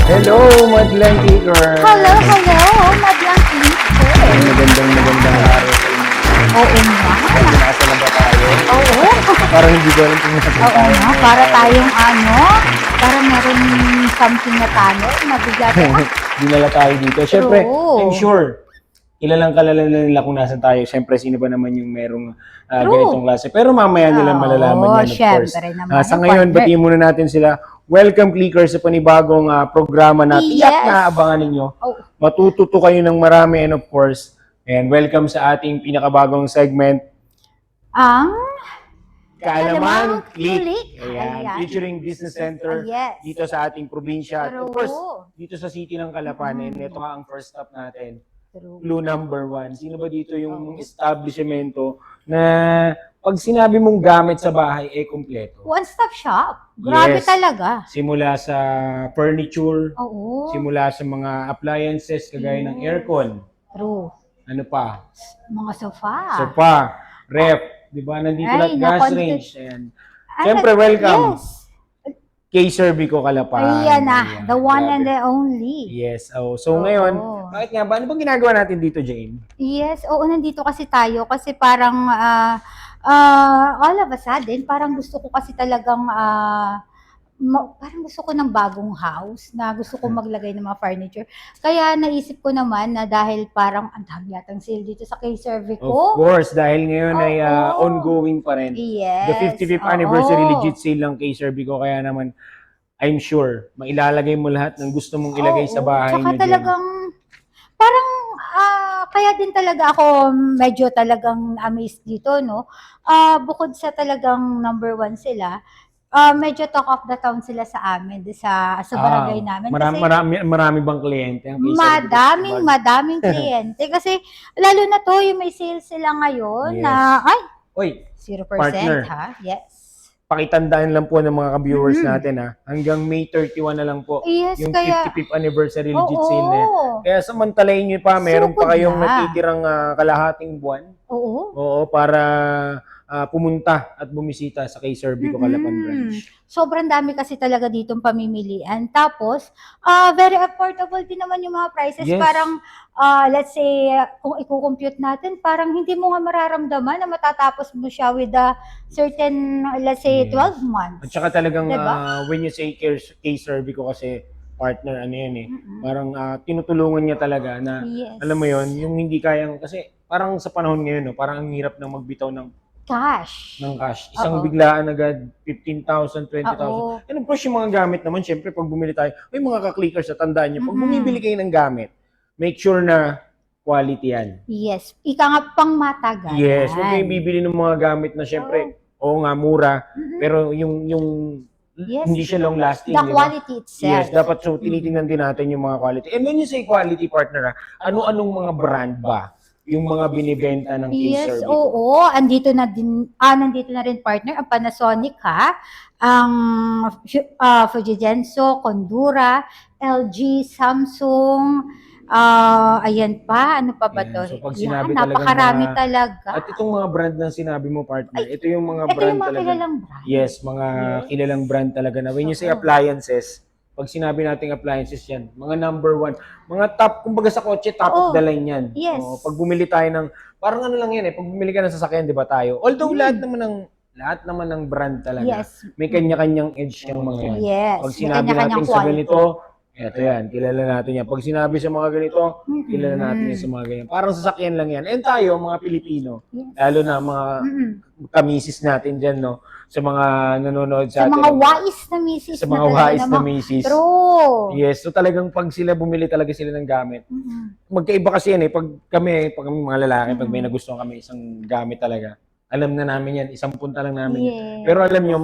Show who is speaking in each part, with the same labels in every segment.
Speaker 1: Hello, Madlang Kicker!
Speaker 2: Hello, madlang teacher.
Speaker 1: Magandang araw sa inyo.
Speaker 2: Oo nga.
Speaker 1: Nasa na ba tayo?
Speaker 2: Oo.
Speaker 1: Parang hindi ko alam kung nasa
Speaker 2: Oo
Speaker 1: tayo.
Speaker 2: nga. Para tayong para meron something na talo. Nabigla ka.
Speaker 1: Dinala tayo dito. Siyempre,
Speaker 2: True.
Speaker 1: I'm sure, kilalang kalala na nila kung nasan tayo. Siyempre, sino ba naman yung merong ganitong klase. Pero mamaya nila malalaman yan, of course.
Speaker 2: Syempre naman.
Speaker 1: Sa ngayon, batiin muna natin sila. Welcome, clickers, sa panibagong programa na tiyak na abangan ninyo.
Speaker 2: Oh.
Speaker 1: Matututo kayo ng marami and of course, and welcome sa ating pinakabagong segment,
Speaker 2: Ang
Speaker 1: Kaalaman Click.
Speaker 2: Click.
Speaker 1: Ayan,
Speaker 2: Ayan.
Speaker 1: featuring Business Center
Speaker 2: Yes.
Speaker 1: dito sa ating probinsya. At of
Speaker 2: True.
Speaker 1: course, dito sa city ng Calapan. And ito nga ang first stop natin.
Speaker 2: True.
Speaker 1: Clue number 1. Sino ba dito yung establishmento na pag sinabi mong gamit sa bahay, kumpleto?
Speaker 2: One-stop shop. Grabe
Speaker 1: Yes.
Speaker 2: talaga.
Speaker 1: Simula sa furniture,
Speaker 2: Oo.
Speaker 1: simula sa mga appliances kagaya ng aircon.
Speaker 2: True.
Speaker 1: Ano pa?
Speaker 2: Mga sofa.
Speaker 1: Sofa, ref, di ba? Nandito
Speaker 2: Ay,
Speaker 1: lahat gas
Speaker 2: nakonti-
Speaker 1: range. Ayan. Siyempre, welcome.
Speaker 2: Yes.
Speaker 1: K-Servico Calapan.
Speaker 2: Ayan na.
Speaker 1: Ayan,
Speaker 2: The one
Speaker 1: grabe.
Speaker 2: and the only.
Speaker 1: Yes. Oh, so ngayon, bakit nga ba? Ano bang ginagawa natin dito, Jane?
Speaker 2: Yes, oo, nandito kasi tayo kasi parang all of a sudden, parang gusto ko kasi talagang parang gusto ko ng bagong house na gusto ko maglagay ng mga furniture. Kaya naisip ko naman na dahil parang ang dami yatang sale dito sa K-Servico.
Speaker 1: Of course, dahil ngayon ay
Speaker 2: Oo.
Speaker 1: ongoing pa rin.
Speaker 2: Yes.
Speaker 1: The 55th anniversary legit sale ng K-Servico. Kaya naman, I'm sure, mailalagay mo lahat ng gusto mong ilagay sa bahay
Speaker 2: Tsaka
Speaker 1: niyo, Jane.
Speaker 2: talagang, parang, kaya din talaga ako medyo talagang amazed dito, no? Bukod sa talagang number one sila, medyo talk of the town sila sa amin, sa barangay namin.
Speaker 1: Marami bang kliyente ang K-Servico?
Speaker 2: Madaming kliyente. Kasi, lalo na to, yung may sales sila ngayon
Speaker 1: Yes.
Speaker 2: na,
Speaker 1: Oy,
Speaker 2: 0%
Speaker 1: partner.
Speaker 2: ha? Yes.
Speaker 1: pakitandaan lang po ng mga viewers natin hanggang May 31 na lang po
Speaker 2: Yes,
Speaker 1: yung
Speaker 2: kaya,
Speaker 1: 55th anniversary legit sale na yan.
Speaker 2: oo.
Speaker 1: Kaya samantalayin nyo pa, meron
Speaker 2: Sukod
Speaker 1: pa kayong
Speaker 2: na.
Speaker 1: natitirang kalahating buwan.
Speaker 2: Oo.
Speaker 1: Oo, para pumunta at bumisita sa K-Servico Calapan branch.
Speaker 2: Sobrang dami kasi talaga ditong pamimilian. Tapos, very affordable din naman yung mga prices.
Speaker 1: Yes.
Speaker 2: Parang, let's say, kung i-compute natin, parang hindi mo nga mararamdaman na matatapos mo siya with a certain, let's say,
Speaker 1: Yes.
Speaker 2: 12 months.
Speaker 1: At saka talagang
Speaker 2: Diba?
Speaker 1: when you say K-Servico kasi partner, ano yan parang tinutulungan niya talaga na,
Speaker 2: Yes.
Speaker 1: alam mo yon yung hindi kayang, kasi parang sa panahon ngayon, parang ang hirap na magbitaw ng
Speaker 2: Cash.
Speaker 1: cash. Isang
Speaker 2: Oo.
Speaker 1: biglaan agad, 15,000, 20,000.
Speaker 2: Oo.
Speaker 1: And of course, yung mga gamit naman, syempre, pag bumili tayo, may mga ka-clickers, tandaan nyo, pag bumibili kayo ng gamit, make sure na quality yan.
Speaker 2: Yes. Ika nga pang matagalan.
Speaker 1: Yes, huwag kayong bibili ng mga gamit na syempre, oo nga, mura, pero yung
Speaker 2: Yes.
Speaker 1: hindi siya long lasting.
Speaker 2: The
Speaker 1: di ba?
Speaker 2: quality itself.
Speaker 1: Yes, dapat so tinitingnan din natin yung mga quality. And when you say quality partner, ano-anong mga brand ba yung mga binibenta ng
Speaker 2: Yes,
Speaker 1: K-Servico?
Speaker 2: oo. Nandito na rin partner, ang Panasonic ha, ang Fujigenso, Condura, LG, Samsung, ayan pa, ano pa ba
Speaker 1: Ayan,
Speaker 2: to?
Speaker 1: so pag
Speaker 2: Yan,
Speaker 1: sinabi talagang
Speaker 2: napakarami
Speaker 1: mga-
Speaker 2: talaga.
Speaker 1: At itong mga brand na sinabi mo, partner, ito yung mga
Speaker 2: Ito
Speaker 1: brand
Speaker 2: yung mga
Speaker 1: talaga.
Speaker 2: kilalang brand.
Speaker 1: Yes, mga kilalang brand talaga na when you say appliances, pag sinabi nating appliances yan, mga number one, mga top, kumbaga sa kotse, top of the line yan.
Speaker 2: Yes.
Speaker 1: Oo, pag bumili tayo ng, parang ano lang yan pag bumili ka ng sasakyan, di ba tayo? Although lahat naman ng brand talaga,
Speaker 2: Yes.
Speaker 1: may kanya-kanyang edge yung mga yan.
Speaker 2: Yes.
Speaker 1: Pag
Speaker 2: May
Speaker 1: sinabi
Speaker 2: kanya-kanyang
Speaker 1: natin sa
Speaker 2: quality.
Speaker 1: ganito, eto yan, kilala natin yan. Pag sinabi sa mga ganito, kilala natin yan sa mga ganyan. Parang sasakyan lang yan. And tayo, mga Pilipino, lalo na mga kamisis natin dyan, no? Sa mga nanonood sa
Speaker 2: Sa
Speaker 1: atin.
Speaker 2: mga wais na misis.
Speaker 1: Sa mga
Speaker 2: talaga
Speaker 1: wais na
Speaker 2: mga-
Speaker 1: misis.
Speaker 2: True.
Speaker 1: Yes, so talagang pag sila bumili talaga sila ng gamit. Magkaiba kasi yan pag kami mga lalaki, pag may nagustuhan kami isang gamit talaga, alam na namin yan, isang punta lang namin.
Speaker 2: Yes.
Speaker 1: Pero alam nyo,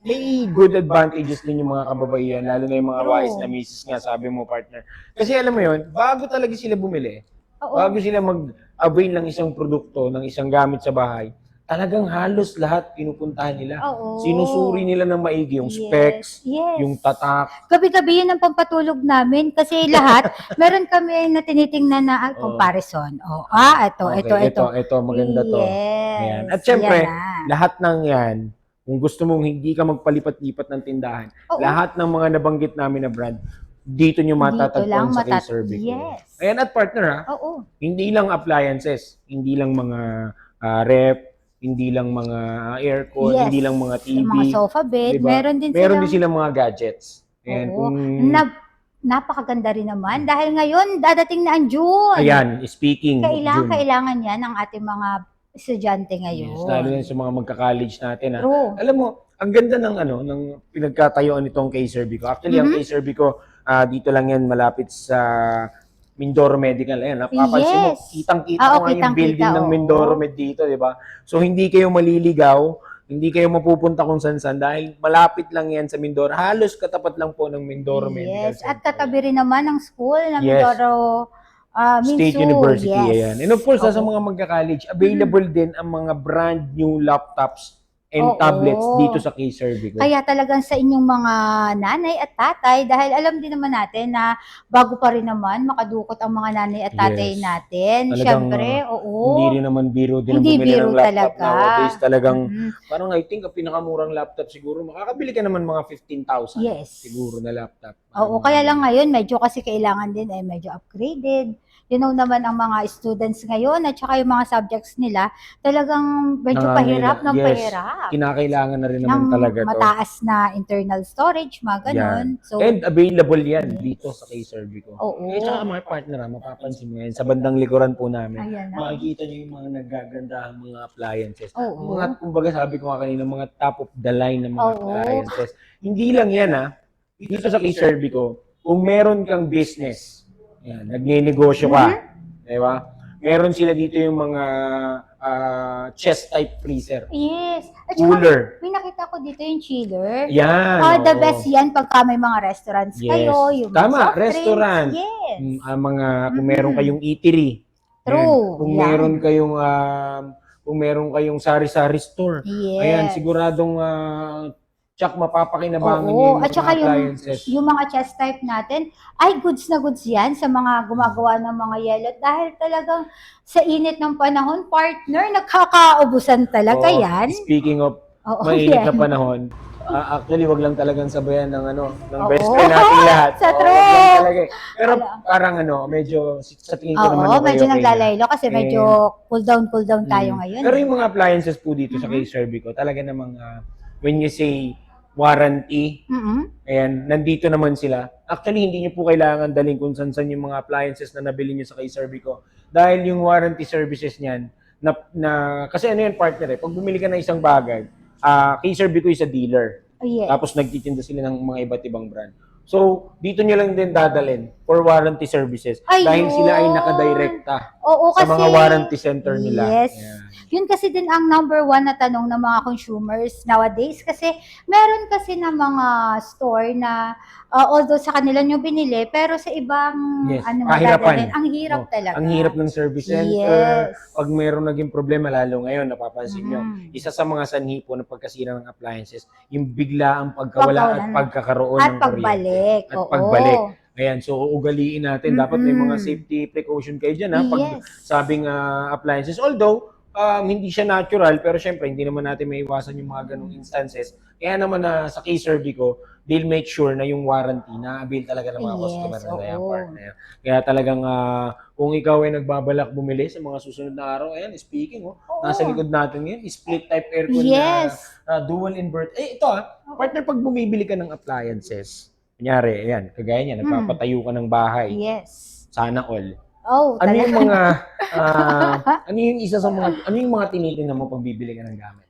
Speaker 1: may good advantages din yung mga kababaihan, lalo na yung mga wise na misis nga, sabi mo partner. Kasi alam mo yun, bago talaga sila bumili,
Speaker 2: Oo.
Speaker 1: bago sila mag-avail ng isang produkto, ng isang gamit sa bahay, talagang halos lahat pinupuntahan nila.
Speaker 2: Oo.
Speaker 1: Sinusuri nila ng maigi yung specs,
Speaker 2: Yes.
Speaker 1: yung tatak.
Speaker 2: Gabi-gabi yun ang pampatulog namin kasi lahat, meron kami na tinitingnan na comparison. Ito.
Speaker 1: Maganda to.
Speaker 2: Yes.
Speaker 1: Ayan. At syempre,
Speaker 2: Yan na.
Speaker 1: lahat ng yan, kung gusto mong hindi ka magpalipat-lipat ng tindahan,
Speaker 2: Oo.
Speaker 1: lahat ng mga nabanggit namin na brand, dito nyo
Speaker 2: Dito
Speaker 1: matatagpuan
Speaker 2: lang
Speaker 1: sa kay Cervico.
Speaker 2: Yes.
Speaker 1: Ayan, at partner ha,
Speaker 2: Oo.
Speaker 1: hindi lang appliances, hindi lang mga rep, hindi lang mga aircon,
Speaker 2: Yes.
Speaker 1: hindi lang mga TV,
Speaker 2: Mga sofa bed,
Speaker 1: diba?
Speaker 2: meron din
Speaker 1: Meron
Speaker 2: silang,
Speaker 1: din silang mga gadgets. Ayan,
Speaker 2: oo,
Speaker 1: kung
Speaker 2: napakaganda rin naman dahil ngayon dadating na ang June.
Speaker 1: ayan, speaking of June.
Speaker 2: Kailangan yan ng ating mga estudyante ngayon.
Speaker 1: Yes, lalo na sa mga magka-college natin ha.
Speaker 2: True.
Speaker 1: Alam mo, ang ganda ng ng pinagkatayuan nitong kay Cervico. Actually, ang kay Cervico dito lang yan malapit sa Mindoro Medical. Ayan, napapansin mo,
Speaker 2: Yes.
Speaker 1: kitang-kita
Speaker 2: Oo,
Speaker 1: mo nga yung
Speaker 2: kitang-kita,
Speaker 1: building ng
Speaker 2: oo.
Speaker 1: Mindoro Med dito, di ba? So, hindi kayo maliligaw, hindi kayo mapupunta kung saan-saan dahil malapit lang yan sa Mindoro. Halos katapat lang po ng Mindoro Medical
Speaker 2: Yes,
Speaker 1: Center.
Speaker 2: at katabi rin naman ng school ng
Speaker 1: Yes.
Speaker 2: Mindoro
Speaker 1: State
Speaker 2: Minsu.
Speaker 1: University,
Speaker 2: Yes.
Speaker 1: ayan. And of course, sa
Speaker 2: Oo.
Speaker 1: mga magka-college, available din ang mga brand new laptops and
Speaker 2: Oo.
Speaker 1: tablets dito sa K-Cervico.
Speaker 2: Kaya talagang sa inyong mga nanay at tatay, dahil alam din naman natin na bago pa rin naman makadukot ang mga nanay at tatay
Speaker 1: Yes.
Speaker 2: natin.
Speaker 1: Talagang,
Speaker 2: Siyempre, oo.
Speaker 1: Hindi rin naman biro din ang
Speaker 2: Hindi
Speaker 1: bumili
Speaker 2: biro
Speaker 1: ng laptop
Speaker 2: talaga.
Speaker 1: nowadays. Talagang,
Speaker 2: Mhm.
Speaker 1: parang I think, ang pinakamurang laptop siguro, makakabili ka naman mga 15,000.
Speaker 2: Yes.
Speaker 1: Siguro na laptop.
Speaker 2: Oo, kaya lang ngayon, medyo kasi kailangan din medyo upgraded. You know naman ang mga students ngayon at saka yung mga subjects nila, talagang medyo pahirap ng
Speaker 1: Yes.
Speaker 2: pahirap.
Speaker 1: Kinakailangan na rin naman
Speaker 2: Ng
Speaker 1: talaga to.
Speaker 2: mataas na internal storage, mga ganon. So,
Speaker 1: And available yan dito sa K-Cervico.
Speaker 2: oo.
Speaker 1: Eh, tsaka mga partner, mapapansin mo yan, sa bandang likuran po namin,
Speaker 2: Ayan na.
Speaker 1: makikita nyo yung mga nagagandahang mga appliances.
Speaker 2: Oo.
Speaker 1: Mga, kumbaga sabi ko nga kanina, mga top of the line ng mga
Speaker 2: Oo.
Speaker 1: appliances. Hindi lang yan dito sa K-Cervico, kung meron kang business, yan, nagnenegosyo ka, di ba? Meron sila dito yung mga chest type freezer,
Speaker 2: Yes. At saka,
Speaker 1: cooler.
Speaker 2: may nakita ko dito yung chiller.
Speaker 1: Yan.
Speaker 2: The
Speaker 1: oo.
Speaker 2: best yan pagka may mga restaurants
Speaker 1: Yes.
Speaker 2: kayo, yung mga
Speaker 1: Tama,
Speaker 2: soft drinks.
Speaker 1: restaurant.
Speaker 2: Yes.
Speaker 1: Kung meron kayong eatery.
Speaker 2: True,
Speaker 1: Ayan. Kung
Speaker 2: yan.
Speaker 1: meron kayong sari-sari store.
Speaker 2: Yes.
Speaker 1: Ayan, siguradong tsak mapapakinabangan niyo
Speaker 2: Oo.
Speaker 1: yung
Speaker 2: At
Speaker 1: mga
Speaker 2: saka
Speaker 1: appliances.
Speaker 2: yung mga chest type natin, ay goods na goods yan sa mga gumagawa ng mga yellow. Dahil talagang sa init ng panahon, partner, nakakaubusan talaga
Speaker 1: Oo,
Speaker 2: yan.
Speaker 1: Speaking of
Speaker 2: Oo,
Speaker 1: mainit na
Speaker 2: yan.
Speaker 1: panahon, actually, wag lang talagang sabayan ng ng
Speaker 2: Oo.
Speaker 1: best friend natin lahat.
Speaker 2: Sa
Speaker 1: Oo,
Speaker 2: true.
Speaker 1: wag lang talaga. Pero parang medyo sa tingin ko naman
Speaker 2: Oo,
Speaker 1: okay,
Speaker 2: medyo
Speaker 1: okay na.
Speaker 2: naglalaylo kasi medyo cool down tayo
Speaker 1: Mm.
Speaker 2: ngayon.
Speaker 1: Pero yung mga appliances po dito sa K-Cervico, talaga namang when you say warranty, ayan, nandito naman sila. Actually, hindi nyo po kailangan daling kung saan yung mga appliances na nabili nyo sa K-Cervico. Dahil yung warranty services niyan, kasi ano yun, partner pag bumili ka ng isang bagay, K-Cervico is a dealer.
Speaker 2: Yes.
Speaker 1: Tapos nagtitinda sila ng mga iba't ibang brand. So, dito nyo lang din dadalhin for warranty services.
Speaker 2: Ayun.
Speaker 1: Dahil sila ay nakadirekta
Speaker 2: Oo,
Speaker 1: sa
Speaker 2: kasi,
Speaker 1: mga warranty center nila.
Speaker 2: Yes.
Speaker 1: Ayan.
Speaker 2: Yun kasi din ang number one na tanong ng mga consumers nowadays. Kasi meron kasi na mga store na although sa kanila nyo binili, pero sa ibang
Speaker 1: Yes.
Speaker 2: madadalhin, ang hirap
Speaker 1: Oh,
Speaker 2: talaga.
Speaker 1: Ang hirap ng service center.
Speaker 2: Yes.
Speaker 1: Pag mayroong naging problema, lalo ngayon, napapansin nyo,
Speaker 2: Mm.
Speaker 1: isa sa mga sanhi po ng pagkasira ng appliances, yung bigla ang pagkawala at pagkakaroon
Speaker 2: At
Speaker 1: ng
Speaker 2: pagbalik.
Speaker 1: kuryente. At
Speaker 2: Oo.
Speaker 1: pagbalik. Ayan, so uugaliin natin. Dapat may mga
Speaker 2: Mm-mm.
Speaker 1: safety precaution kayo dyan. Pag
Speaker 2: Yes.
Speaker 1: sabing appliances. Although, hindi siya natural, pero syempre, hindi naman natin may iwasan yung mga ganong instances. Kaya naman sa K-Cervico, they'll make sure na yung warranty na-avail talaga ng mga
Speaker 2: Yes,
Speaker 1: customer na yan,
Speaker 2: oo.
Speaker 1: partner. Kaya talagang kung ikaw ay nagbabalak bumili sa mga susunod na araw, ayan, speaking, nasa likod natin ngayon, split type aircon
Speaker 2: Yes.
Speaker 1: na dual invert. Ito partner, pag bumibili ka ng appliances, kunyari, ayan, kagaya niya, nagpapatayo ka ng bahay,
Speaker 2: Yes.
Speaker 1: sana all.
Speaker 2: Oh,
Speaker 1: Ano
Speaker 2: talaga.
Speaker 1: yung mga, ano yung mga tinitingnan mo pag bibili ka ng gamit?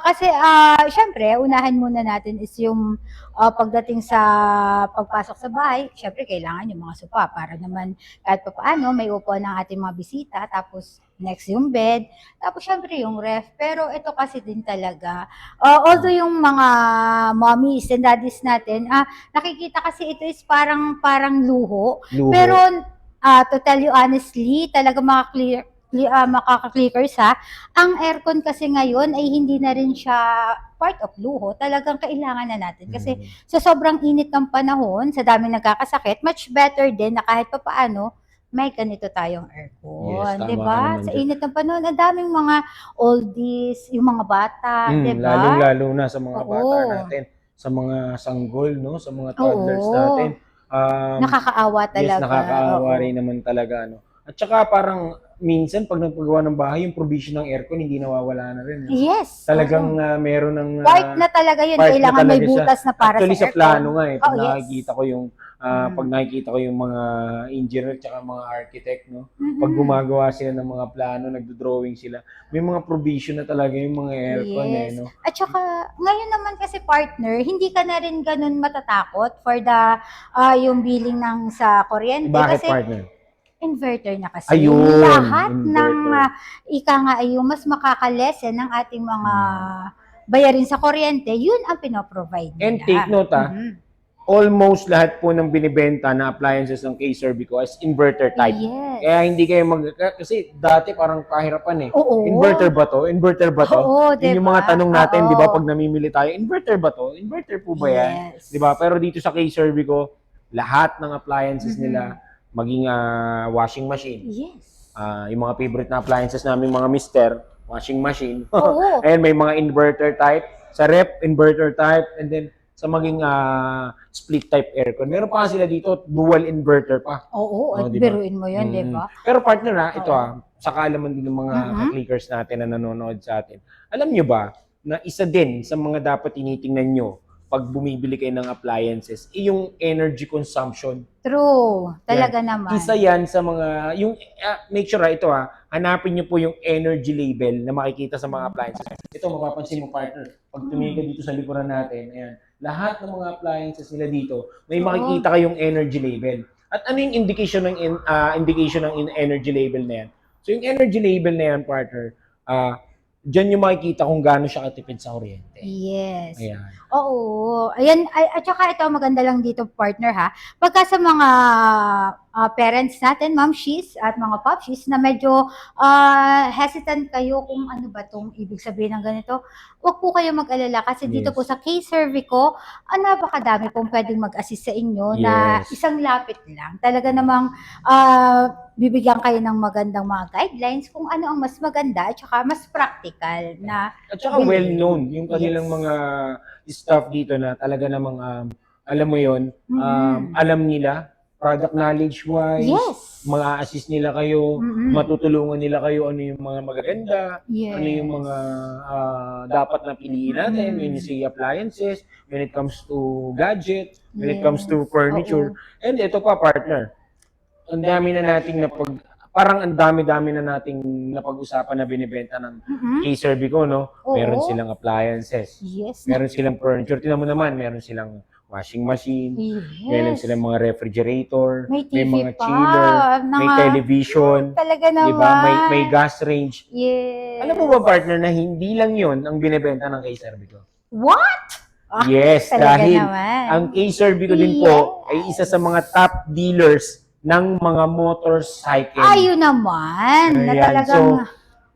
Speaker 2: Kasi syempre, unahin muna natin is yung pagdating sa pagpasok sa bahay, syempre kailangan yung mga sofa para naman kahit pa paano may upuan ng ating mga bisita, tapos next yung bed, tapos syempre yung ref. Pero ito kasi din talaga, although yung mga mommies and daddies natin, nakikita kasi ito is parang luho.
Speaker 1: Luho.
Speaker 2: Pero to tell you honestly, talaga makaka-clickers ang aircon kasi ngayon ay hindi na rin siya part of luho. Talagang kailangan na natin. Kasi sa sobrang init ng panahon, sa daming nagkakasakit, much better din na kahit pa paano, may ganito tayong aircon.
Speaker 1: Yes, tama
Speaker 2: diba?
Speaker 1: ka naman
Speaker 2: Sa
Speaker 1: dyan.
Speaker 2: init ng panahon, ang daming mga oldies, yung mga bata, diba?
Speaker 1: Lalong-lalo na sa mga
Speaker 2: Oo.
Speaker 1: bata natin, sa mga sanggol, no? Sa mga toddlers natin.
Speaker 2: Nakakaawa
Speaker 1: Yes,
Speaker 2: talaga.
Speaker 1: nakakaawa
Speaker 2: Oo.
Speaker 1: rin naman talaga, ano. At saka parang minsan pag nagpagawa ng bahay, yung provision ng aircon hindi nawawala na rin, no?
Speaker 2: Yes,
Speaker 1: Talagang
Speaker 2: oo.
Speaker 1: meron ng
Speaker 2: Part na talaga yun,
Speaker 1: part na
Speaker 2: kailangan may
Speaker 1: talaga siya.
Speaker 2: butas na para
Speaker 1: Actually,
Speaker 2: sa
Speaker 1: sa plano
Speaker 2: aircon.
Speaker 1: nga eh,
Speaker 2: Oh, yes.
Speaker 1: pag nakikita ko yung mga engineer tsaka mga architect, no? Pag
Speaker 2: Mm-mm.
Speaker 1: gumagawa sila ng mga plano, nagdo-drawing sila, may mga provision na talaga yung mga aircon eh,
Speaker 2: Yes.
Speaker 1: no?
Speaker 2: At saka, ngayon naman kasi partner, hindi ka na rin ganun matatakot for yung billing ng sa kuryente.
Speaker 1: Bakit,
Speaker 2: Kasi
Speaker 1: partner?
Speaker 2: inverter na kasi.
Speaker 1: Ayun,
Speaker 2: Lahat ng,
Speaker 1: inverter.
Speaker 2: ika nga ay yung mas makakalesen ng ating mga
Speaker 1: Hmm.
Speaker 2: bayarin sa kuryente, yun ang pinoprovide
Speaker 1: And
Speaker 2: nila.
Speaker 1: take note
Speaker 2: Mhm.
Speaker 1: almost lahat po ng binibenta na appliances ng K-Serbico is inverter type.
Speaker 2: Yes.
Speaker 1: Kaya hindi kayo kasi dati parang kahirapan eh.
Speaker 2: Oo.
Speaker 1: Inverter ba to? Inverter ba to?
Speaker 2: Oo,
Speaker 1: Yun yung mga
Speaker 2: diba?
Speaker 1: tanong natin, di ba,
Speaker 2: Oo.
Speaker 1: pag namimili tayo, inverter ba to? Inverter po ba yan?
Speaker 2: Yes.
Speaker 1: Di ba? Pero dito sa K-Serbico, lahat ng appliances
Speaker 2: Mhm.
Speaker 1: nila, maging washing machine,
Speaker 2: Yes.
Speaker 1: yung mga favorite na appliances namin mga mister, washing machine.
Speaker 2: Oo.
Speaker 1: Ayan, may mga inverter type. Sa rep, inverter type. And then, sa maging split type aircon. Meron pa sila dito, dual inverter pa.
Speaker 2: Oo, at
Speaker 1: Oh, di ba?
Speaker 2: biruin mo yun, di ba?
Speaker 1: Pero partner ito
Speaker 2: Oo.
Speaker 1: sa kaalaman din ng mga
Speaker 2: Mhm.
Speaker 1: ka-clickers natin na nanonood sa atin. Alam nyo ba na isa din sa mga dapat tinitingnan nyo pag bumibili kayo ng appliances, yung energy consumption.
Speaker 2: True. Talaga naman.
Speaker 1: Isa yan sa mga, make sure ito hanapin nyo po yung energy label na makikita sa mga appliances. Ito, mapapansin mo partner, pag tumingin ka dito sa likuran natin, ayan, lahat ng mga appliances nila dito, may
Speaker 2: Oo.
Speaker 1: makikita kayong energy label. At ano yung indication ng energy label na yan? So yung energy label na yan, partner, dyan yung makikita kung gaano siya katipid sa kuryente.
Speaker 2: Yes.
Speaker 1: Ayan.
Speaker 2: Oo. Ayan, at saka ito, maganda lang dito, partner ha. Pagka sa mga parents natin, mamshies at mga popshies na medyo hesitant kayo kung ano ba itong ibig sabihin ng ganito, huwag po kayo mag-alala kasi dito
Speaker 1: Yes.
Speaker 2: po sa K-Servico, napakadami pong pwedeng mag-assist sa inyo na
Speaker 1: Yes.
Speaker 2: isang lapit lang. Talaga namang bibigyan kayo ng magandang mga guidelines kung ano ang mas maganda at saka mas practical na
Speaker 1: At saka
Speaker 2: bilhin.
Speaker 1: well-known yung kanilang
Speaker 2: Yes.
Speaker 1: mga staff dito na talaga namang alam mo yon,
Speaker 2: Mhm.
Speaker 1: alam nila, product knowledge-wise,
Speaker 2: Yes.
Speaker 1: ma-assist nila kayo,
Speaker 2: Mhm.
Speaker 1: matutulungan nila kayo ano yung mga magaganda,
Speaker 2: Yes.
Speaker 1: ano yung mga dapat na piliin natin when you
Speaker 2: Mhm.
Speaker 1: say appliances, when it comes to gadget, when it
Speaker 2: Yes.
Speaker 1: comes to furniture.
Speaker 2: Oo.
Speaker 1: And ito pa, partner, ang dami na nating parang ang dami-dami na nating napag-usapan na binibenta ng
Speaker 2: Mhm.
Speaker 1: K-Servico, no?
Speaker 2: Oo.
Speaker 1: Meron silang appliances,
Speaker 2: Yes.
Speaker 1: meron silang furniture. Tingnan mo naman, meron silang washing machine, meron
Speaker 2: Yes.
Speaker 1: silang mga refrigerator,
Speaker 2: May
Speaker 1: may
Speaker 2: TV
Speaker 1: mga
Speaker 2: pa,
Speaker 1: chiller, may television,
Speaker 2: Talaga
Speaker 1: di ba? May
Speaker 2: naman.
Speaker 1: gas range.
Speaker 2: Yes.
Speaker 1: Alam mo ba, partner, na hindi lang yon ang binibenta ng K-Servico?
Speaker 2: What?
Speaker 1: Yes,
Speaker 2: Talaga
Speaker 1: dahil
Speaker 2: naman.
Speaker 1: ang K-Servico din po ay isa sa mga top dealers ng mga motorcycle.
Speaker 2: Ayun naman. Na
Speaker 1: Ayan.
Speaker 2: talagang,
Speaker 1: So,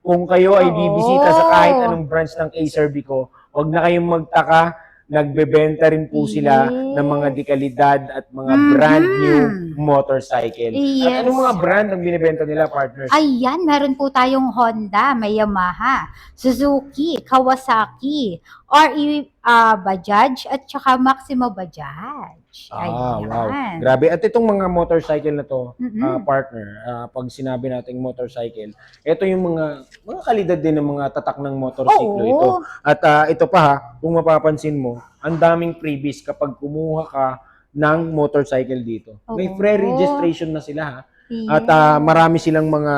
Speaker 1: kung kayo ay
Speaker 2: Oo.
Speaker 1: bibisita sa kahit anong branch ng K-Servico, huwag na kayong magtaka, nagbebenta rin po sila ng mga dekalidad at mga brand new motorcycle. At
Speaker 2: Yes.
Speaker 1: anong mga brand ang binibenta nila, partners?
Speaker 2: Ayan, meron po tayong Honda, may Yamaha, Suzuki, Kawasaki, RE Bajaj, at saka Maximo Bajaj.
Speaker 1: Wow.
Speaker 2: Ayan.
Speaker 1: Grabe. At itong mga motorcycle na to,
Speaker 2: Mhm.
Speaker 1: partner, pag sinabi nating motorcycle, ito yung mga kalidad din ng mga tatak ng motorsiklo
Speaker 2: Oo.
Speaker 1: ito. At ito pa kung mapapansin mo, ang daming freebies kapag kumuha ka ng motorcycle dito. May
Speaker 2: Oo.
Speaker 1: free registration na sila ha.
Speaker 2: Yes.
Speaker 1: At marami silang mga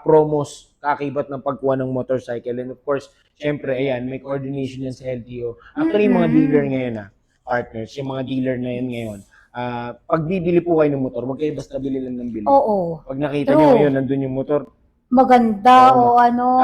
Speaker 1: promos kakibat ng pagkuha ng motorcycle. And of course, syempre, ayan, may coordination yan sa LTO. Actually, yung mga dealer ngayon partners, yung mga dealer na yan ngayon, pag bibili po kayo ng motor, huwag kayo basta bili lang ng bili.
Speaker 2: Oo.
Speaker 1: Pag nakita
Speaker 2: True.
Speaker 1: nyo ngayon, nandun yung motor,
Speaker 2: Maganda
Speaker 1: Oo.
Speaker 2: o ano.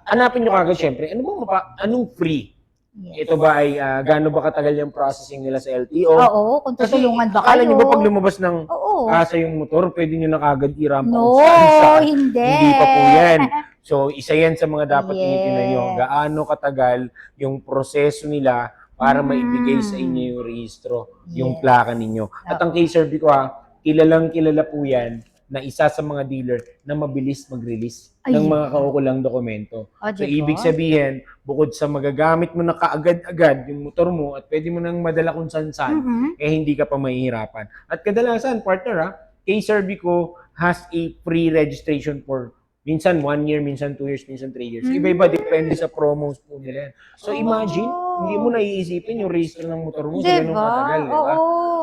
Speaker 1: hanapin nyo kagad syempre, anong free?
Speaker 2: Yes.
Speaker 1: Ito ba ay gaano ba katagal yung processing nila sa LTO?
Speaker 2: Oo, kung tutulungan ba
Speaker 1: akala
Speaker 2: kayo.
Speaker 1: nyo ba pag lumabas ng
Speaker 2: Oo.
Speaker 1: kasa yung motor, pwede nyo na kagad i-ramp
Speaker 2: No,
Speaker 1: out saan?
Speaker 2: hindi.
Speaker 1: Hindi pa po yan. So, isa yan sa mga dapat
Speaker 2: Yes.
Speaker 1: tinitingnan nyo. Gaano katagal yung proseso nila para maibigay sa inyo yung rehistro, yung
Speaker 2: Yes.
Speaker 1: plaka ninyo. At ang K-Servico kilalang kilala po yan na isa sa mga dealer na mabilis mag-release ng
Speaker 2: Ayun.
Speaker 1: mga kaukulang dokumento.
Speaker 2: O,
Speaker 1: So,
Speaker 2: diba?
Speaker 1: ibig sabihin, bukod sa magagamit mo na kaagad-agad yung motor mo at pwede mo nang madala kung saan-saan,
Speaker 2: Mhm.
Speaker 1: hindi ka pa mahihirapan. At kadalasan, partner, K-Serbico has a free registration for minsan 1 year, minsan 2 years, minsan 3 years. Iba-iba, depende sa promos po nila yan. So, imagine, hindi mo naiisipin yung register ng motor mo sa ganung
Speaker 2: Diba?
Speaker 1: katagal, di ba?
Speaker 2: Oo.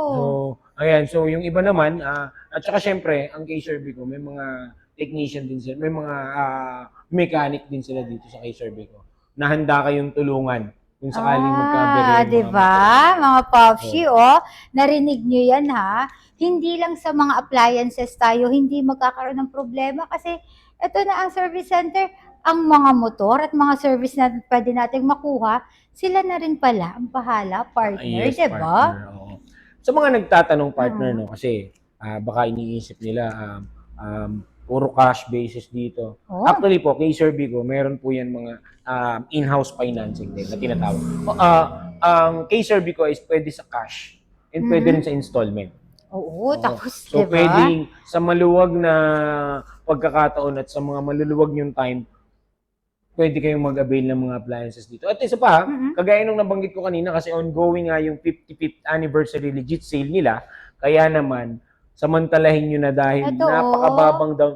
Speaker 1: So, ayan. So, yung iba naman, at saka syempre, ang K-Serbico, may mga technician din sila, may mga mechanic din sila dito sa K-Serbico na handa kayong tulungan kung sakaling magkabere yung mga
Speaker 2: diba?
Speaker 1: motor.
Speaker 2: Mga Popshi, oh, narinig nyo yan ha. Hindi lang sa mga appliances tayo, hindi magkakaroon ng problema kasi ito na ang service center, ang mga motor at mga service na pwede nating makuha, sila na rin pala ang bahala, partner,
Speaker 1: Yes,
Speaker 2: diba?
Speaker 1: partner. Oo. Sa mga nagtatanong, partner,
Speaker 2: Mm.
Speaker 1: no, kasi baka iniisip nila, puro cash basis dito.
Speaker 2: Oh.
Speaker 1: Actually po, kay Serbico, meron po yan mga in-house financing din na tinatawag. Ang kay Serbico is pwede sa cash and pwede rin sa installment.
Speaker 2: Oo, tapos,
Speaker 1: So,
Speaker 2: diba?
Speaker 1: pwedeng sa maluwag na pagkakataon at sa mga maluluwag yung time, pwede kayong mag-avail ng mga appliances dito. At isa pa, kagaya nung nabanggit ko kanina, kasi ongoing nga yung 55th anniversary legit sale nila, kaya naman, samantalahin nyo na dahil
Speaker 2: Ito,
Speaker 1: napakababang down,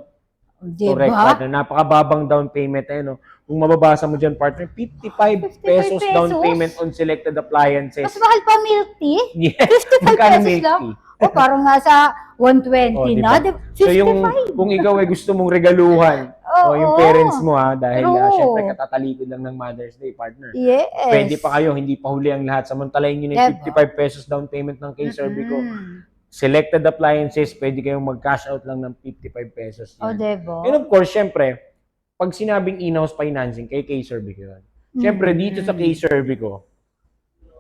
Speaker 1: correct,
Speaker 2: diba?
Speaker 1: partner, napakababang down payment. No? Kung mababasa mo dyan, partner, 55 pesos down
Speaker 2: pesos?
Speaker 1: payment on selected appliances.
Speaker 2: Mas mahal pa milk tea?
Speaker 1: Yes,
Speaker 2: 55
Speaker 1: magkano
Speaker 2: pesos
Speaker 1: milk
Speaker 2: lang?
Speaker 1: tea?
Speaker 2: O, parang nasa 120
Speaker 1: Oh,
Speaker 2: na.
Speaker 1: diba?
Speaker 2: 55.
Speaker 1: So yung kung ikaw ay gusto mong regaluhan yung parents mo dahil
Speaker 2: True.
Speaker 1: syempre katatalikod lang ng Mother's Day, partner.
Speaker 2: Yes.
Speaker 1: Pwede pa kayo, hindi pa huli ang lahat. Samantalahin nyo na yung
Speaker 2: Diba?
Speaker 1: 55 pesos down payment ng K-Serbico. Selected appliances, pwede kayong mag-cash out lang ng 55 pesos.
Speaker 2: O, diba?
Speaker 1: And of course, syempre, pag sinabing in-house financing, kay K-Serbico yun. Syempre, dito sa K-Serbico,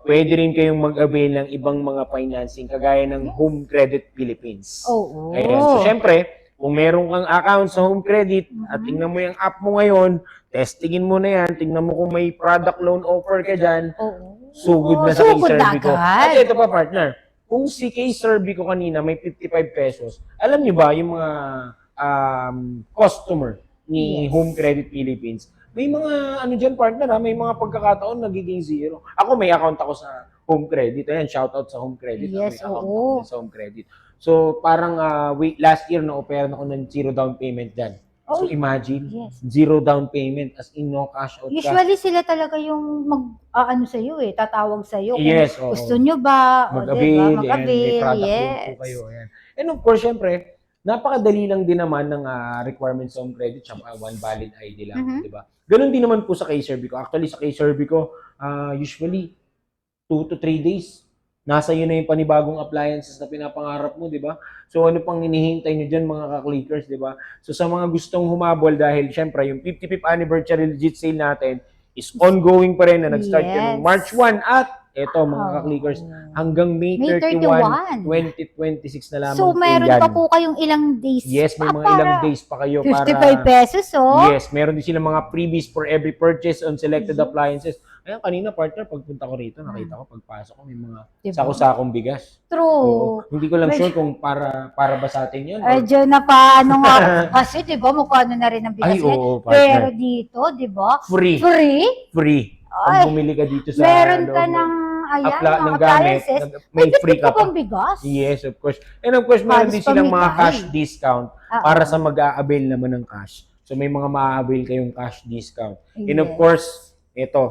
Speaker 1: pwede rin kayong mag-avail ng ibang mga financing kagaya ng Home Credit Philippines.
Speaker 2: Oo.
Speaker 1: Ayan. So, syempre, kung meron kang account sa Home Credit at tingnan mo yung app mo ngayon, testingin mo na yan, tingnan mo kung may product loan offer ka dyan,
Speaker 2: Oo.
Speaker 1: sugod na sa
Speaker 2: Sugod na
Speaker 1: K-Serbico.
Speaker 2: agad.
Speaker 1: At ito pa, partner, kung si K-Serbico kanina may 55 pesos, alam niyo ba yung mga customer ni
Speaker 2: Yes.
Speaker 1: Home Credit Philippines, may mga ano dyan, partner, may mga pagkakataon nagiging zero. Ako may account ako sa Home Credit. Ayan, shoutout sa Home Credit.
Speaker 2: Yes,
Speaker 1: may account
Speaker 2: oo.
Speaker 1: ako din sa Home Credit. So, parang last year na-operan ako ng zero down payment dyan. So,
Speaker 2: Oh,
Speaker 1: imagine,
Speaker 2: yes.
Speaker 1: zero down payment as in no cash out ka.
Speaker 2: Usually sila talaga yung ano sa'yo tatawag sa'yo. Kung
Speaker 1: Yes, oo.
Speaker 2: gusto nyo ba?
Speaker 1: Mag-avail,
Speaker 2: diba?
Speaker 1: yan, may
Speaker 2: Mag-avail,
Speaker 1: product loan
Speaker 2: yes.
Speaker 1: po kayo. Yan. And of course, syempre, napakadali lang din naman ng requirements sa Home Credit, tsaka one valid ID lang, di ba? Ganun din naman po sa K-Serbico. Actually, sa K-Serbico, usually 2 to 3 days, nasa iyo na yung panibagong appliances na pinapangarap mo, di ba? So, ano pang hinihintay nyo dyan, mga ka-clickers, di ba? So, sa mga gustong humabol dahil, syempre, yung 55th anniversary legit sale natin is ongoing pa rin na nag-start
Speaker 2: Yes.
Speaker 1: yan March 1 at eto, mga ka-clickers, hanggang May
Speaker 2: May
Speaker 1: 31,
Speaker 2: 31.
Speaker 1: 2026 na lamang
Speaker 2: So, meron
Speaker 1: yan.
Speaker 2: pa po kayong ilang days.
Speaker 1: Yes, may
Speaker 2: pa
Speaker 1: mga
Speaker 2: para
Speaker 1: ilang days pa kayo
Speaker 2: 55
Speaker 1: para...
Speaker 2: pesos, oh.
Speaker 1: Yes, meron din silang mga freebies for every purchase on selected appliances. Ayan, kanina, partner, pagpunta ko rito, nakita ko, pagpasok ko, may mga
Speaker 2: Diba?
Speaker 1: sako-sakong bigas.
Speaker 2: True.
Speaker 1: Oo. Hindi ko lang
Speaker 2: Medyo-
Speaker 1: sure kung para ba sa atin yun. or-
Speaker 2: Medyo na paano nga. Kasi, di ba, mukha na rin ang bigas
Speaker 1: Ay,
Speaker 2: yan.
Speaker 1: oo,
Speaker 2: Pero
Speaker 1: partner.
Speaker 2: dito, di ba?
Speaker 1: Free.
Speaker 2: Free?
Speaker 1: Free. Pag
Speaker 2: Ay,
Speaker 1: bumili ka dito sa
Speaker 2: meron ka
Speaker 1: loob
Speaker 2: ng, ayan,
Speaker 1: ng
Speaker 2: mga
Speaker 1: gamit,
Speaker 2: appliances.
Speaker 1: may free ka pa.
Speaker 2: pang bigas.
Speaker 1: Yes, of course. And of course, meron
Speaker 2: Halos
Speaker 1: din silang mga
Speaker 2: pamigay.
Speaker 1: cash discount
Speaker 2: Ah,
Speaker 1: para
Speaker 2: oo.
Speaker 1: sa mag-a-avail naman ng cash. So, may mga ma-avail kayong cash discount. And of
Speaker 2: Yes.
Speaker 1: course, ito,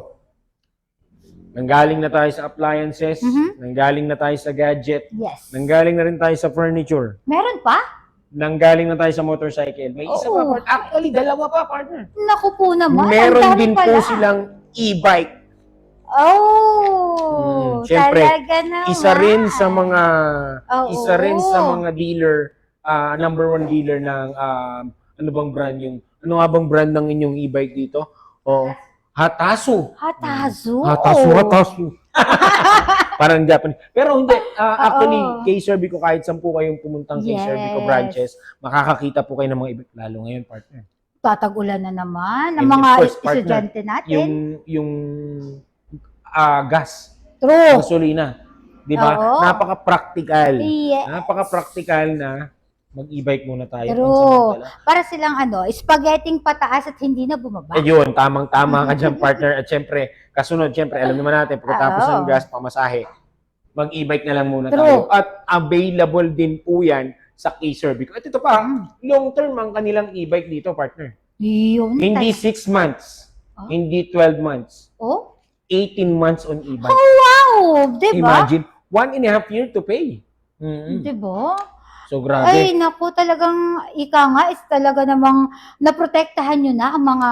Speaker 1: nanggaling na tayo sa appliances, nanggaling na tayo sa gadget,
Speaker 2: Yes.
Speaker 1: nanggaling na rin tayo sa furniture,
Speaker 2: Meron pa?
Speaker 1: nanggaling na tayo sa motorcycle. May isa pa,
Speaker 2: Oo.
Speaker 1: partner. Actually, dalawa pa, partner.
Speaker 2: Naku po naman.
Speaker 1: Meron
Speaker 2: ang dami
Speaker 1: din po
Speaker 2: pala.
Speaker 1: silang e-bike.
Speaker 2: Oh,
Speaker 1: Siyempre,
Speaker 2: talaga naman.
Speaker 1: isa rin sa mga
Speaker 2: Oo.
Speaker 1: isa rin sa mga dealer, number one dealer ng ano bang brand yung ano nga bang brand ng inyong e-bike dito? Oh, Hatasu.
Speaker 2: Hatazu.
Speaker 1: Hatasu. Parang Japanese. Pero hindi, actually,
Speaker 2: Oo.
Speaker 1: K-Serbico, kahit saan po kayong pumuntang K-Serbico
Speaker 2: Yes.
Speaker 1: branches, makakakita po kayo ng mga e-bike, lalo ngayon, partner.
Speaker 2: Tatag-ulan na naman ng
Speaker 1: And of
Speaker 2: mga
Speaker 1: course, partner,
Speaker 2: estudyante natin.
Speaker 1: Yung gas,
Speaker 2: True.
Speaker 1: gasolina. Di ba?
Speaker 2: Oo.
Speaker 1: Napaka-practical.
Speaker 2: Yes.
Speaker 1: Napaka-practical na Mag-e-bike muna tayo.
Speaker 2: True.
Speaker 1: Pansamantala.
Speaker 2: Para silang spaghetti pataas at hindi na bumaba.
Speaker 1: Yun, tamang-tama ka dyan, partner. At syempre, kasunod, syempre, alam naman natin, pagkatapos
Speaker 2: Oo.
Speaker 1: ng gas, pamasahe, mag-e-bike na lang muna
Speaker 2: True.
Speaker 1: tayo. At available din po yan sa K-Servico. At ito pa, long-term ang kanilang e-bike dito, partner.
Speaker 2: Yun.
Speaker 1: Hindi 6 months,
Speaker 2: Oh?
Speaker 1: hindi 12 months,
Speaker 2: Oh?
Speaker 1: 18 months on e-bike.
Speaker 2: Wow! Diba?
Speaker 1: Imagine, 1.5 year to pay.
Speaker 2: Diba?
Speaker 1: So, grabe.
Speaker 2: Ay, naku, talagang ika nga is talaga namang naprotektahan nyo na ang mga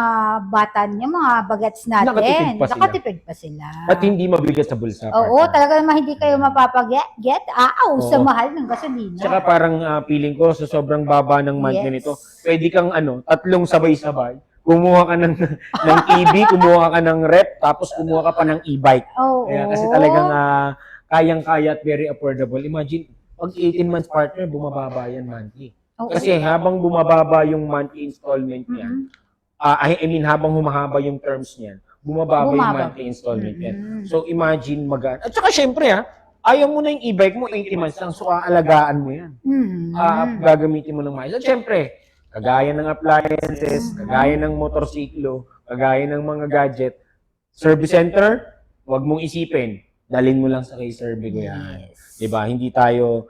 Speaker 2: bata niya, mga bagets natin.
Speaker 1: Nakatipid pa sila.
Speaker 2: Nakatipid pa sila.
Speaker 1: At hindi mabigat sa bulsa.
Speaker 2: Oo,
Speaker 1: partner.
Speaker 2: talaga naman hindi kayo mapapaget sa
Speaker 1: Oo.
Speaker 2: mahal ng gasolina.
Speaker 1: Tsaka parang feeling ko sa sobrang baba ng monthly
Speaker 2: Yes.
Speaker 1: nito, pwede kang tatlong sabay-sabay. Kumuha ka ng EV, kumuha ka ng rep, tapos kumuha ka pa ng e-bike.
Speaker 2: Oo.
Speaker 1: Kaya kasi talagang kayang-kaya at very affordable. Imagine, pag 18 months partner, bumababa yan monthly.
Speaker 2: Oo.
Speaker 1: Kasi habang bumababa yung monthly installment niyan, I mean habang humahaba yung terms niyan, bumababa yung
Speaker 2: Bumaba.
Speaker 1: monthly installment niyan.
Speaker 2: Mm-mm.
Speaker 1: So imagine At saka syempre ayaw mo na yung e-bike mo 80 months lang, so aalagaan mo yan. Gagamitin mo ng maayos. At syempre, kagaya ng appliances, kagaya ng motorsiklo, kagaya ng mga gadget, service center, wag mong isipin, dalhin mo lang sa K-Servico yan.
Speaker 2: Yes.
Speaker 1: 'Di ba? Hindi tayo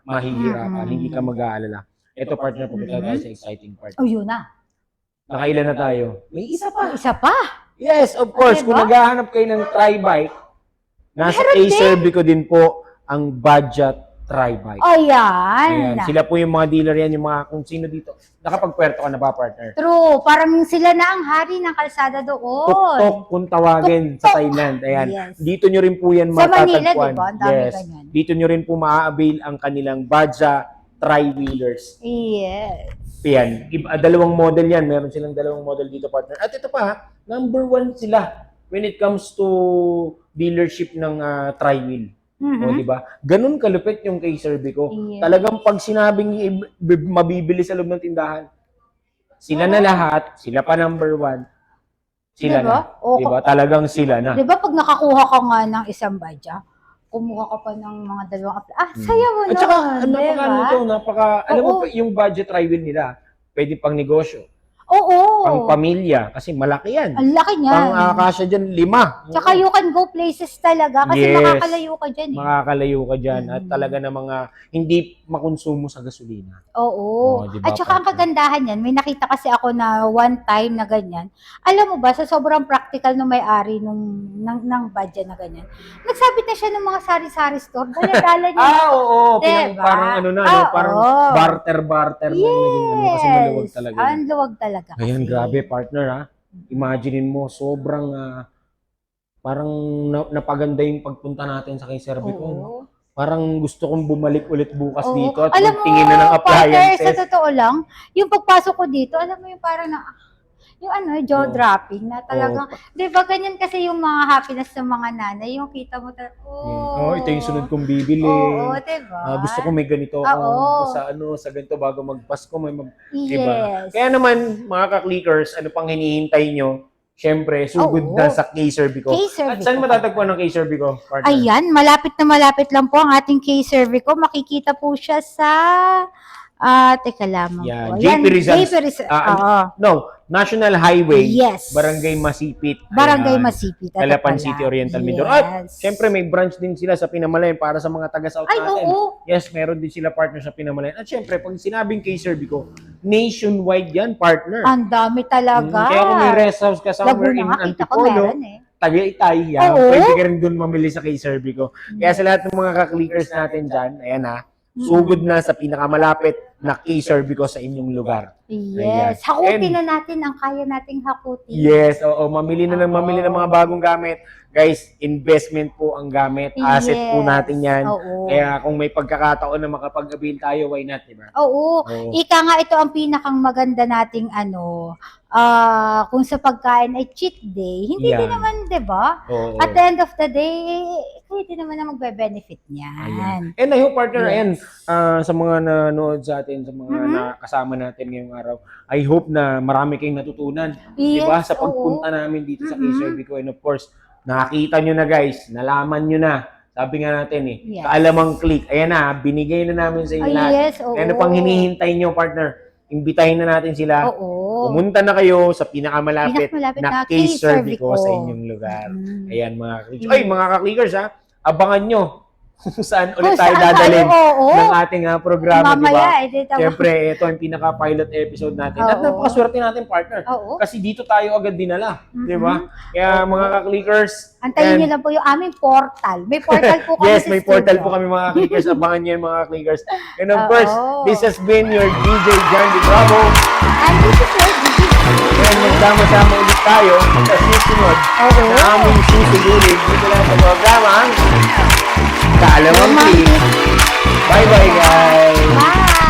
Speaker 1: mahihirapan, hindi ka mag-aalala. Ito partner, pupunta tayo sa exciting part.
Speaker 2: Oh, yun na.
Speaker 1: Nakailan na tayo? May isa pa.
Speaker 2: Isa pa.
Speaker 1: Yes, of course.
Speaker 2: Diba?
Speaker 1: Kung naghahanap kayo ng tri-bike, nasa
Speaker 2: Meron din.
Speaker 1: K-Servico din po ang budget tri-bike.
Speaker 2: Ayan.
Speaker 1: Ayan. Sila po yung mga dealer yan, yung mga kung sino dito. Nakapagpuerto ka na ba, partner?
Speaker 2: True. Parang sila na ang hari ng kalsada doon.
Speaker 1: Tok-tok kung tawagin sa Thailand. Ayan.
Speaker 2: Yes.
Speaker 1: Dito nyo rin po yan
Speaker 2: Sa Manila,
Speaker 1: matatagpuan.
Speaker 2: diba? Ang dami
Speaker 1: Yes.
Speaker 2: ganyan.
Speaker 1: Dito nyo rin po maa-avail ang kanilang Baja tri-wheelers.
Speaker 2: Yes.
Speaker 1: Yan. Dalawang model yan. Meron silang dalawang model dito, partner. At ito pa, number 1 sila when it comes to dealership ng tri-wheel. O, di ba? Ganun kalupit yung kay Servico.
Speaker 2: Yes.
Speaker 1: Talagang pag sinabing mabibili sa loob ng tindahan, sila na lahat, sila pa number 1, sila
Speaker 2: Diba?
Speaker 1: na. Di ba? Talagang sila na.
Speaker 2: Di ba pag nakakuha ka nga ng isang badya, kumuha ka pa ng mga dalawang saya mo
Speaker 1: At saka,
Speaker 2: diba?
Speaker 1: alam mo,
Speaker 2: Oo.
Speaker 1: yung budget tri-wheel nila, pwede pang negosyo,
Speaker 2: Oo.
Speaker 1: pang pamilya, kasi malaki yan.
Speaker 2: Ang laki niyan.
Speaker 1: Pang kasya dyan, 5.
Speaker 2: Tsaka you can go places talaga kasi
Speaker 1: Yes.
Speaker 2: makakalayo ka dyan eh.
Speaker 1: Makakalayo ka dyan at talaga na mga hindi makonsumo sa gasolina.
Speaker 2: Oo.
Speaker 1: Oh, diba,
Speaker 2: At saka ang
Speaker 1: partner?
Speaker 2: kagandahan yan, may nakita kasi ako na one time na ganyan. Alam mo ba, sa sobrang practical ng may-ari ng badya na ganyan, nagsabit na siya ng mga sari-sari store. Dala-dala niya.
Speaker 1: Oo.
Speaker 2: Diba?
Speaker 1: Parang parang
Speaker 2: Oo.
Speaker 1: barter lang naging kasi maluwag talaga.
Speaker 2: Ang luwag talaga.
Speaker 1: Ayan,
Speaker 2: kasi.
Speaker 1: grabe partner ha. Imaginein mo, sobrang parang napaganda yung pagpunta natin sa kay Servico. No?
Speaker 2: Oo.
Speaker 1: Parang gusto kong bumalik ulit bukas
Speaker 2: Oo.
Speaker 1: dito at
Speaker 2: Alam mo,
Speaker 1: magtingin na ng
Speaker 2: partner, sa
Speaker 1: appliances.
Speaker 2: totoo lang, yung pagpasok ko dito, alam mo yung parang jaw
Speaker 1: Oo.
Speaker 2: dropping na talagang, di ba ganyan kasi yung mga happiness ng mga nanay, yung kita mo talaga,
Speaker 1: Ito yung sunod kong bibili.
Speaker 2: Oo, di ba?
Speaker 1: Gusto ko may ganito ako.
Speaker 2: Oo.
Speaker 1: Sa ganito bago magpasko may
Speaker 2: Yes.
Speaker 1: diba? Kaya naman, mga ka-clickers, ano pang hinihintay nyo? Siyempre, sugod
Speaker 2: Oo.
Speaker 1: na sa K-Servico.
Speaker 2: K-Servico.
Speaker 1: At saan matatagpuan ng K-Servico, partner?
Speaker 2: Ayan, malapit na malapit lang po ang ating K-Cervico. Makikita po siya sa, teka lamang
Speaker 1: Yan,
Speaker 2: po.
Speaker 1: JP Rizal.
Speaker 2: JP Rizal.
Speaker 1: No, National Highway,
Speaker 2: Yes.
Speaker 1: Barangay Masipit.
Speaker 2: Barangay
Speaker 1: Ayan.
Speaker 2: Masipit.
Speaker 1: Calapan City, Oriental Mindoro. At siyempre may branch din sila sa Pinamalayan para sa mga taga-South
Speaker 2: Ay,
Speaker 1: natin.
Speaker 2: oo.
Speaker 1: Yes, meron din sila partner sa Pinamalayan. At siyempre, pag sinabing K-Servico, nationwide yan, partner.
Speaker 2: Ang dami talaga.
Speaker 1: Kaya kung may rest house ka somewhere in
Speaker 2: Laguna nga, kita ko
Speaker 1: Antipolo,
Speaker 2: meron eh.
Speaker 1: Tagaytay, yan.
Speaker 2: Oo.
Speaker 1: Pwede ka rin doon mamili sa K-Servico. Kaya sa lahat ng mga ka-clickers natin dyan, ayan ha, sugod na sa pinakamalapit na K-Servico sa inyong lugar.
Speaker 2: Yes.
Speaker 1: Ayan.
Speaker 2: Hakutin na natin ang kaya nating hakutin.
Speaker 1: Yes, oo, mamili ng mga bagong gamit. Guys, investment po ang gamit. Asset po
Speaker 2: Yes.
Speaker 1: natin yan.
Speaker 2: Oo.
Speaker 1: Kaya kung may pagkakataon na makapag-avail tayo, why not, diba?
Speaker 2: Oo.
Speaker 1: Oo.
Speaker 2: Ika nga, ito ang pinakang maganda nating kung sa pagkain ay cheat day, hindi
Speaker 1: Yan.
Speaker 2: din naman, di ba?
Speaker 1: Oo.
Speaker 2: At the end of the day, kayo din naman ang magbe-benefit niyan.
Speaker 1: Ayan. And I hope, partner,
Speaker 2: Yes.
Speaker 1: ayan, sa mga nanonood sa atin, sa mga nakasama natin ngayong araw, I hope na marami kayong natutunan.
Speaker 2: Yes,
Speaker 1: diba? Sa pagpunta namin dito sa K-Servico. And of course, nakita nyo na guys, nalaman nyo na Sabi nga natin
Speaker 2: Yes.
Speaker 1: kaalamang click. Ayan na, binigay na namin sa inyo
Speaker 2: Ay,
Speaker 1: lahat.
Speaker 2: yes, oo.
Speaker 1: Ano pang hinihintay nyo, partner? Imbitahin na natin sila.
Speaker 2: Oo.
Speaker 1: Pumunta na kayo sa pinakamalapit
Speaker 2: Pinakamalapit
Speaker 1: na
Speaker 2: na
Speaker 1: case cervico
Speaker 2: K-Cervico.
Speaker 1: sa inyong lugar.
Speaker 2: Mm.
Speaker 1: Ayan, mga clickers.
Speaker 2: Yes.
Speaker 1: Ay, mga ka-clickers, abangan nyo kung saan ulit
Speaker 2: Kung
Speaker 1: tayo
Speaker 2: saan
Speaker 1: dadalhin
Speaker 2: oo.
Speaker 1: ng ating programa, di ba?
Speaker 2: Mamaya, edit ako.
Speaker 1: Siyempre, ito ang pinaka-pilot episode natin. At
Speaker 2: Oo.
Speaker 1: napakaswerte natin, partner.
Speaker 2: Oo.
Speaker 1: Kasi dito tayo agad dinala. Di ba? Kaya mga ka-clickers,
Speaker 2: Antayin
Speaker 1: and-
Speaker 2: niyo lang po yung aming portal. May portal po kami
Speaker 1: yes,
Speaker 2: sa
Speaker 1: may portal
Speaker 2: studio.
Speaker 1: po kami mga clickers. Abangan nyo yan mga clickers. And of
Speaker 2: Oo.
Speaker 1: course, this has been your DJ John Di Bravo.
Speaker 2: And this is your
Speaker 1: And magsama-sama ulit tayo sa susunod
Speaker 2: Oo.
Speaker 1: na aming susugurin dito lang sa programa Kaalamang Click. Bye-bye guys!
Speaker 2: Bye!